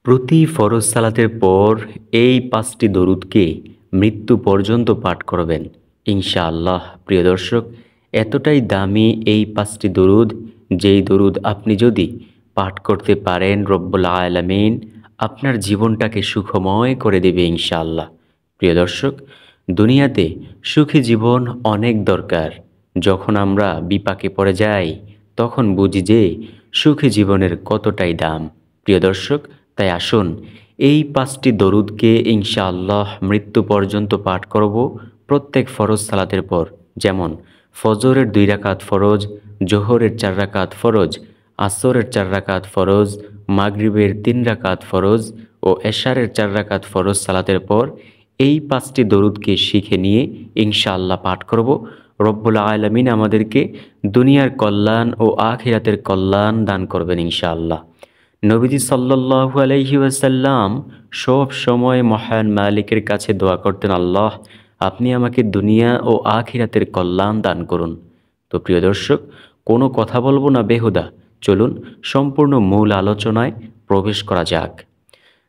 প্রতি ফরজ সালাতের পর এই ৫টি দরুদকে মৃত্যু পর্যন্ত পাঠ করবেন ইনশাআল্লাহ। প্রিয় দর্শক, এতটাই দামি এই ৫টি দরুদ, যেই দরুদ আপনি যদি পাঠ করতে পারেন, রব্বুল আলামিন আপনার জীবনটাকে সুখময় করে দেবে ইনশাআল্লাহ। প্রিয় দর্শক, দুনিয়াতে সুখী জীবন অনেক দরকার। যখন আমরা বিপাকে পড়ে যাই, তখন বুঝি যে সুখী জীবনের কতটাই দাম। প্রিয় দর্শক, তাই আসুন এই ৫টি দরুদকে ইনশাআল্লাহ মৃত্যু পর্যন্ত পাঠ করব প্রত্যেক ফরজ সালাতের পর। যেমন ফজরের ২ রাকাত ফরজ, জোহরের ৪ রাকাত ফরজ, আসরের ৪ রাকাত ফরজ, মাগরিবের ৩ রাকাত ফরজ ও এশারের ৪ রাকাত ফরজ সালাতের পর এই ৫টি দরুদকে শিখে নিয়ে ইনশাআল্লাহ পাঠ করব। রব্বুল আলামিন আমাদেরকে দুনিয়ার কল্যাণ ও আখিরাতের কল্যাণ দান করবেন ইনশাআল্লাহ। নবীজি সাল্লাল্লাহু আলাইহি ওয়াসাল্লাম সব সময় মহান মালিকের কাছে দোয়া করতেন, আল্লাহ আপনি আমাকে দুনিয়া ও আখিরাতের কল্যাণ দান করুন। তো প্রিয় দর্শক, কোনো কথা বলবো না বেহুদা, চলুন সম্পূর্ণ মূল আলোচনায় প্রবেশ করা যাক।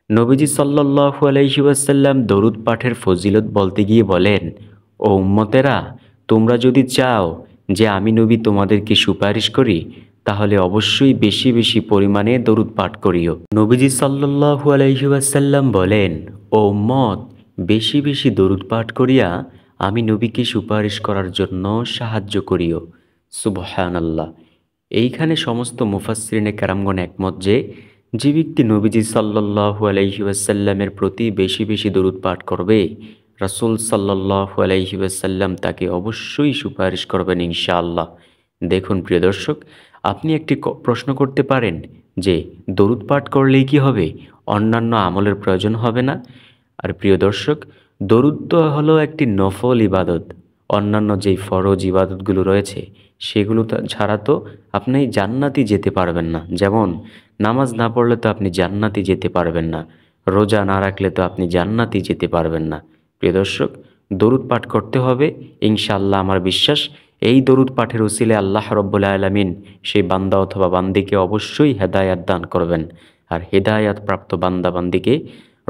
নবীজি সাল্লাল্লাহু আলাইহি ওয়াসাল্লাম দরুদ পাঠের ফজিলত বলতে গিয়ে বলেন, ও উম্মতেরা, তোমরা যদি চাও যে আমি নবী তোমাদেরকে সুপারিশ করি, তাহলে অবশ্যই বেশি বেশি পরিমাণে দরুদ পাঠ করিও। নবীজি সাল্লাল্লাহু আলাইহি ওয়াসাল্লাম বলেন, ও উম্মত, বেশি বেশি দরুদ পাঠ করিয়া আমি নবীকে সুপারিশ করার জন্য সাহায্য করিও। সুবহানাল্লাহ। এইখানে সমস্ত মুফাসসিরিনে কেরামগণ একমত যে যে ব্যক্তি নবীজি সাল্লাল্লাহু আলাইহি ওয়াসাল্লামের প্রতি বেশি বেশি দরুদ পাঠ করবে, রাসূল সাল্লাল্লাহু আলাইহি ওয়াসাল্লাম তাকে অবশ্যই সুপারিশ করবেন ইনশাআল্লাহ। দেখুন প্রিয় দর্শক, আপনি একটি প্রশ্ন করতে পারেন যে দরুদ পাঠ করলেই কি হবে, অন্যান্য আমলের প্রয়োজন হবে না? আর প্রিয় দর্শক, দরুদ তো হলো একটি নফল ইবাদত। অন্যান্য যেই ফরজ ইবাদতগুলো রয়েছে সেগুলো ছাড়া তো আপনি জান্নাতি যেতে পারবেন না। যেমন নামাজ না পড়লে তো আপনি জান্নাতি যেতে পারবেন না, রোজা না রাখলে তো আপনি জান্নাতি যেতে পারবেন না। প্রিয় দর্শক, দরুদ পাঠ করতে হবে ইনশাআল্লাহ। আমার বিশ্বাস এই দরুদ পাঠের উসিলে আল্লাহ রব্বুল আলামিন সেই বান্দা অথবা বান্দিকে অবশ্যই হেদায়াত দান করবেন। আর হেদায়াত প্রাপ্ত বান্দা বান্দিকে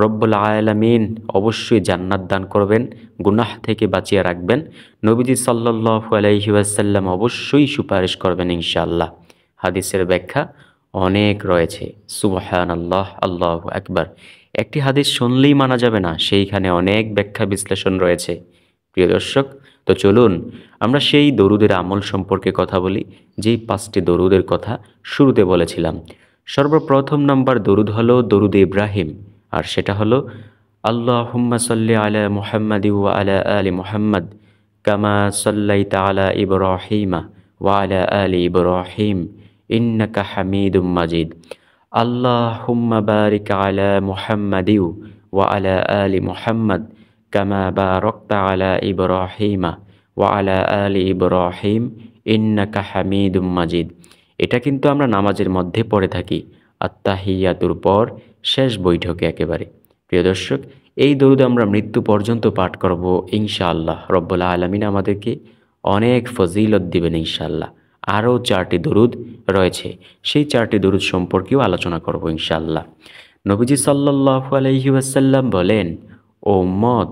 রব্বুল আলামিন অবশ্যই জান্নাত দান করবেন, গুনাহ থেকে বাঁচিয়ে রাখবেন। নবীজি সাল্লাল্লাহু আলাইহি ওয়াসাল্লাম অবশ্যই সুপারিশ করবেন ইনশাআল্লাহ। হাদিসের ব্যাখ্যা অনেক রয়েছে। সুবহানাল্লাহ, আল্লাহু আকবার। একটি হাদিস শুনলেই মানা যাবে না, সেইখানে অনেক ব্যাখ্যা বিশ্লেষণ রয়েছে। প্রিয় দর্শক, তো চলুন আমরা সেই দরুদের আমল সম্পর্কে কথা বলি, যেই ৫টি দরুদের কথা শুরুতে বলেছিলাম। সর্বপ্রথম নাম্বার দরুদ হলো দরুদ ইব্রাহিম, আর সেটা হলো আল্লাহুম্মা সাল্লি আলা মুহাম্মাদি ওয়া আলা আলি মুহাম্মাদ কামা সাল্লাইতা আলা ইব্রাহিমা ওয়া আলা আলি ইব্রাহিম ইন্নাকা হামিদুম মাজিদ। আল্লাহুম্মা বারিক আলা মুহাম্মাদি ওয়া আলা আলি মুহাম্মাদ কামা বারাকতা আলা ইব্রাহিমা ওয়া আলা আলি ইব্রাহিম ইন্নাকা হামিদুম মাজিদ। এটা কিন্তু আমরা নামাজের মধ্যে পড়ে থাকি, আত্তাহিয়াতুর পর শেষ বৈঠকে একেবারে। প্রিয় দর্শক, এই দরুদ আমরা মৃত্যু পর্যন্ত পাঠ করব ইনশাআল্লাহ। রব্বুল আলামিন আমাদেরকে অনেক ফজিলত দিবেন ইনশাআল্লাহ। আরও 4টি দরুদ রয়েছে, সেই 4টি দরুদ সম্পর্কেও আলোচনা করব ইনশাআল্লাহ। নবীজি সাল্লাল্লাহু আলাইহি ওয়াসাল্লাম বলেন, ও উম্মত,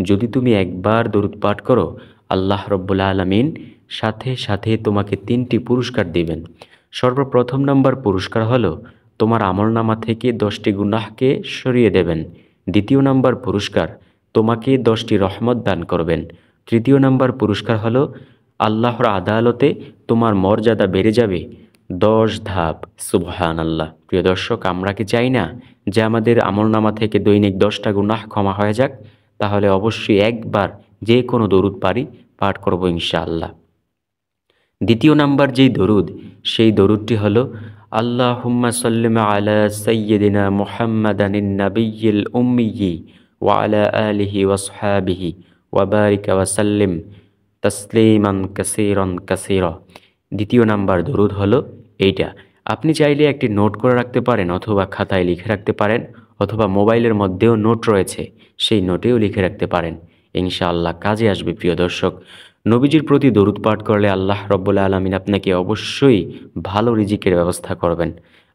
যদি তুমি একবার দরুদ পাঠ করো, আল্লাহ রব্বুল আলামিন সাথে সাথে তোমাকে 3টি পুরস্কার দিবেন। সর্বপ্রথম নাম্বার পুরস্কার হলো তোমার আমলনামা থেকে 10টি গুনাহকে সরিয়ে দেবেন। দ্বিতীয় নাম্বার পুরস্কার, তোমাকে 10টি রহমত দান করবেন। তৃতীয় নাম্বার পুরস্কার হলো আল্লাহর আদালতে তোমার মর্যাদা বেড়ে যাবে 10 ধাপ। সুবহানাল্লাহ। প্রিয় দর্শক, আমরা কি চাই না যে আমাদের আমলনামা থেকে দৈনিক 10টা গুনাহ ক্ষমা হয়ে যাক? তাহলে অবশ্যই একবার যে কোনো দরুদ পাঠ করব ইনশাআল্লাহ। দ্বিতীয় নাম্বার যেই দরুদ, সেই দরুদটি হলো আল্লাহুম্মা সাল্লি আলা সাইয়্যিদিনা মুহাম্মাদানিন নাবিয়্যিল উম্মিয়্যি ওয়া আলা আলিহি ওয়া আসহাবিহি ওয়া বারিক ওয়া সাল্লিম তাসলিমান কাসীরান কাসীরা। দ্বিতীয় নাম্বার দরুদ হলো এইটা। আপনি চাইলে একটি নোট করে রাখতে পারেন, অথবা খাতায় লিখে রাখতে পারেন, অথবা মোবাইলের মধ্যেও নোট রয়েছে, সেই নোটেও লিখে রাখতে পারেন। ইনশাআল্লাহ কাজে আসবে। প্রিয় দর্শক, নবীজির প্রতি দরুদ পাঠ করলে আল্লাহ রব্বুল আলামিন আপনাকে অবশ্যই ভালো রিজিকের ব্যবস্থা করবেন।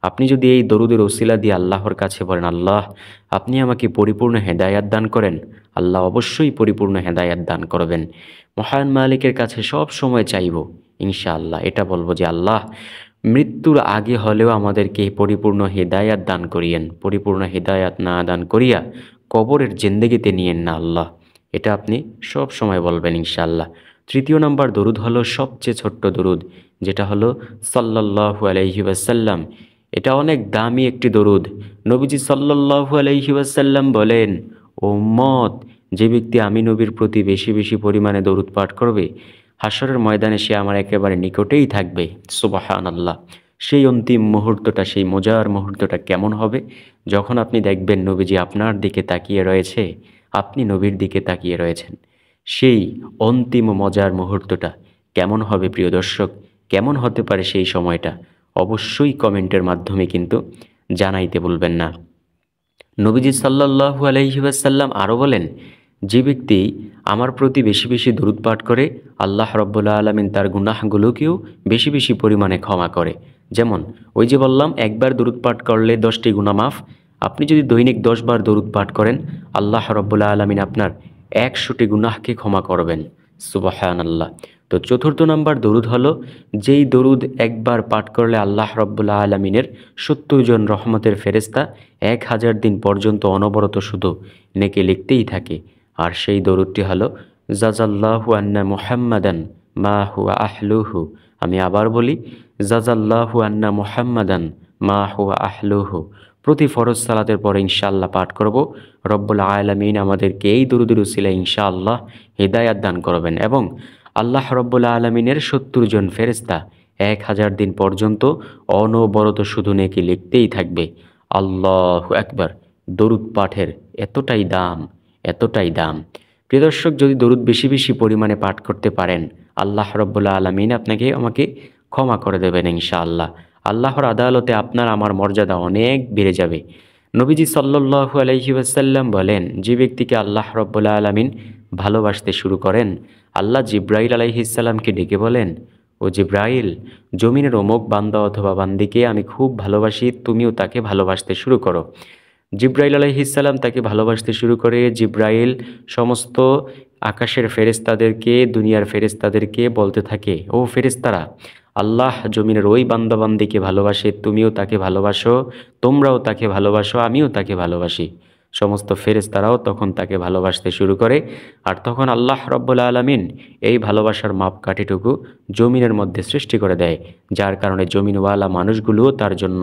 আপনি যদি এই দরুদের ওসিলা দিয়ে আল্লাহর কাছে বলেন, আল্লাহ আপনি আমাকে পরিপূর্ণ হেদায়াত দান করেন, আল্লাহ অবশ্যই পরিপূর্ণ হেদায়াত দান করবেন। মহান মালিকের কাছে সব সময় চাইব ইনশাআল্লাহ, এটা বলবো যে আল্লাহ মৃত্যুর আগে হলেও আমাদেরকে পরিপূর্ণ হেদায়াত দান করিয়েন, পরিপূর্ণ হেদায়াত না দান করিয়া কবরের জিন্দেগিতে নিয়েন না আল্লাহ। এটা আপনি সব সময় বলবেন ইনশাআল্লাহ। তৃতীয় নাম্বার দরুদ হলো সবচেয়ে ছোট্ট দরুদ, যেটা হলো সাল্লাল্লাহু আলাইহি ওয়াসাল্লাম। এটা অনেক দামি একটি দরুদ। নবীজি সাল্লাল্লাহু আলাইহি ওয়াসাল্লাম বলেন, ও উম্মত, যে ব্যক্তি আমি নবীর প্রতি বেশি বেশি পরিমাণে দরুদ পাঠ করবে, হাসরের ময়দানে সে আমার একেবারে নিকটেই থাকবে। সুবহানাল্লাহ। সেই অন্তিম মুহূর্তটা, সেই মজার মুহূর্তটা কেমন হবে, যখন আপনি দেখবেন নবীজি আপনার দিকে তাকিয়ে রয়েছে, আপনি নবীর দিকে তাকিয়ে রয়েছেন। সেই অন্তিম মজার মুহূর্তটা কেমন হবে প্রিয় দর্শক, কেমন হতে পারে সেই সময়টা, অবশ্যই কমেন্টের মাধ্যমে কিন্তু জানাইতে ভুলবেন না। নবীজি সাল্লাল্লাহু আলাইহি ওয়াসাল্লাম আরও বলেন, যে ব্যক্তি আমার প্রতি বেশি বেশি দরুদ পাঠ করে, আল্লাহ রাব্বুল আলামিন তার গুনাহগুলোকেও বেশি বেশি পরিমাণে ক্ষমা করে। যেমন ওই যে বললাম, একবার দরুদ পাঠ করলে 10টি গুনাহ মাফ। আপনি যদি দৈনিক 10 বার দরুদ পাঠ করেন, আল্লাহ রাব্বুল আলামিন আপনার 100টি গুনাহকে ক্ষমা করবেন। সুবহানাল্লাহ। তো চতুর্থ নাম্বার দরুদ হলো, যেই দরুদ একবার পাঠ করলে আল্লাহ রাব্বুল আলামিনের 70 জন রহমতের ফেরেশতা 1000 দিন পর্যন্ত অনবরত শুধু নেকি লিখতেই থাকে। আর সেই দরুদটি হলো, জাজাল্লাহু আন্না মুহাম্মাদান মা হুয়া আহলুহু। আমি আবার বলি, জাজাল্লাহু আন্না মুহাম্মাদান মা হুয়া আহলুহু। প্রতি ফরজ সালাতের পরে ইনশাআল্লাহ পাঠ করব। রব্বুল আলামিন আমাদেরকে এই দরুদের উসিলায় ইনশাআল্লাহ হিদায়াত দান করবেন, এবং আল্লাহ রব্বুল আলামিনের 70 জন ফেরেশতা 1000 দিন পর্যন্ত অনবরত শুধু নেকি লিখতেই থাকবে। আল্লাহু আকবার। দরুদ পাঠের এতটাই দাম, এতটাই দাম। প্রিয় দর্শক, যদি দরুদ বেশি বেশি পরিমাণে পাঠ করতে পারেন, আল্লাহ রাব্বুল আলামিন আপনাকে আমাকে ক্ষমা করে দেবেন ইনশাআল্লাহ। আল্লাহর আদালতে আপনার আমার মর্যাদা অনেক বেড়ে যাবে। নবীজি সাল্লাল্লাহু আলাইহি ওয়াসাল্লাম বলেন, যে ব্যক্তিকে আল্লাহ রাব্বুল আলামিন ভালোবাসতে শুরু করেন, আল্লাহ জিব্রাইল আলাইহিস সালামকে ডেকে বলেন, ও জিব্রাইল, জমিনের অমুক বান্দা অথবা বান্দিকে আমি খুব ভালোবাসি, তুমিও তাকে ভালোবাসতে শুরু করো। জিব্রাইল আলাইহিস সালাম তাকে ভালোবাসতে শুরু করে। জিব্রাইল সমস্ত আকাশের ফেরেশতাদেরকে, দুনিয়ার ফেরেশতাদেরকে বলতে থাকে, ও ফেরেশতারা, আল্লাহ জমিনের ওই বান্দাবান্দিকে ভালোবাসে, তুমিও তাকে ভালোবাসো, তোমরাও তাকে ভালোবাসো, আমিও তাকে ভালোবাসি। সমস্ত ফেরেশতারাও তখন তাকে ভালোবাসতে শুরু করে। আর তখন আল্লাহ রাব্বুল আলামিন এই ভালোবাসার মাপকাঠিটুকু জমিনের মধ্যে সৃষ্টি করে দেয়, যার কারণে জমিনওয়ালা মানুষগুলোও তার জন্য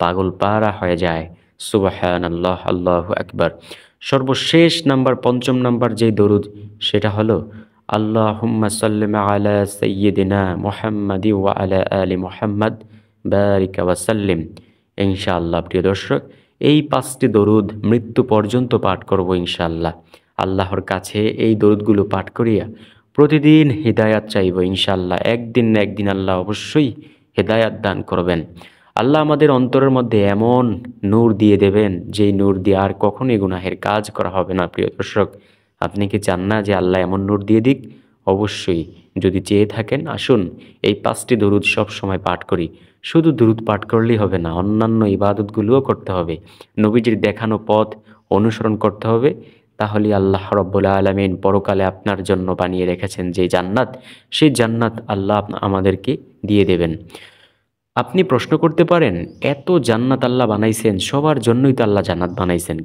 পাগল পারা হয়ে যায়। সুবহানাল্লাহ, আল্লাহু আকবার। সর্বশেষ নাম্বার, পঞ্চম নাম্বার যেই দরুদ, সেটা হলো, আল্লাহুম্মা সাল্লি আলা সাইয়্যিদিনা মুহাম্মাদি ওয়া আলা আলি মুহাম্মাদ বারিক ওয়া সাল্লিম। ইনশাআল্লাহ প্রিয় দর্শক, এই 5টি দরুদ মৃত্যু পর্যন্ত পাঠ করব ইনশাআল্লাহ। আল্লাহর কাছে এই দরুদগুলো পাঠ করিয়া প্রতিদিন হিদায়াত চাইব ইনশাআল্লাহ। একদিন না একদিন আল্লাহ অবশ্যই হিদায়াত দান করবেন। আল্লাহ আমাদের অন্তরের মধ্যে এমন নূর দিয়ে দেবেন, যেই নূর দিয়ে আর কখনোই গুনাহের কাজ করা হবে না। প্রিয় দর্শক, আপনি কি চান না যে আল্লাহ এমন নূর দিয়ে দিক? অবশ্যই, যদি চেয়ে থাকেন, আসুন এই 5টি দরুদ সব সময় পাঠ করি। শুধু দরুদ পাঠ করলেই হবে না, অন্যান্য ইবাদতগুলোও করতে হবে। নবীজির দেখানো পথ অনুসরণ করতে হবে। তাহলেই আল্লাহ রাব্বুল আলামিন পরকালে আপনার জন্য বানিয়ে রেখেছেন যে জান্নাত, সেই জান্নাত আল্লাহ আমাদেরকে দিয়ে দেবেন। আপনি প্রশ্ন করতে পারেন, এত জান্নাত আল্লাহ বানাইছেন, সবার জন্যই তো আল্লাহ জান্নাত বানাইছেন,